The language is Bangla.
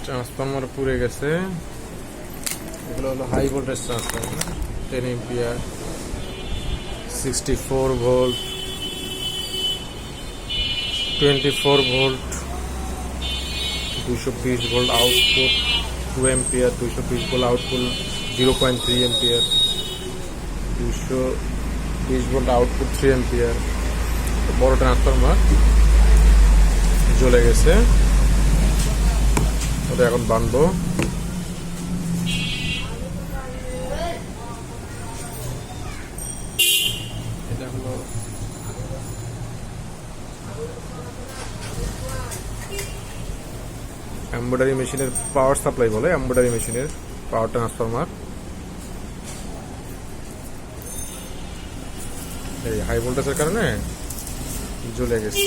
ট্রান্সফরমার পুড়ে গেছে। এগুলো হলো high voltage transformer, 10 ampere, 64 volt, 24 volt, 220 volt output, 2 ampere, 220 volt output, 0.3 ampere, 220 volt output, 3 ampere. বড় ট্রান্সফরমার জ্বলে গেছে, ওটা এখন বানবো। এটা হলো এমব্রয়ডারি মেশিনের পাওয়ার সাপ্লাই বলে, এমব্রয়ডারি মেশিনের পাওয়ার ট্রান্সফরমার। এই হাই ভোল্টেজের কারণে জ্বলে গেছে।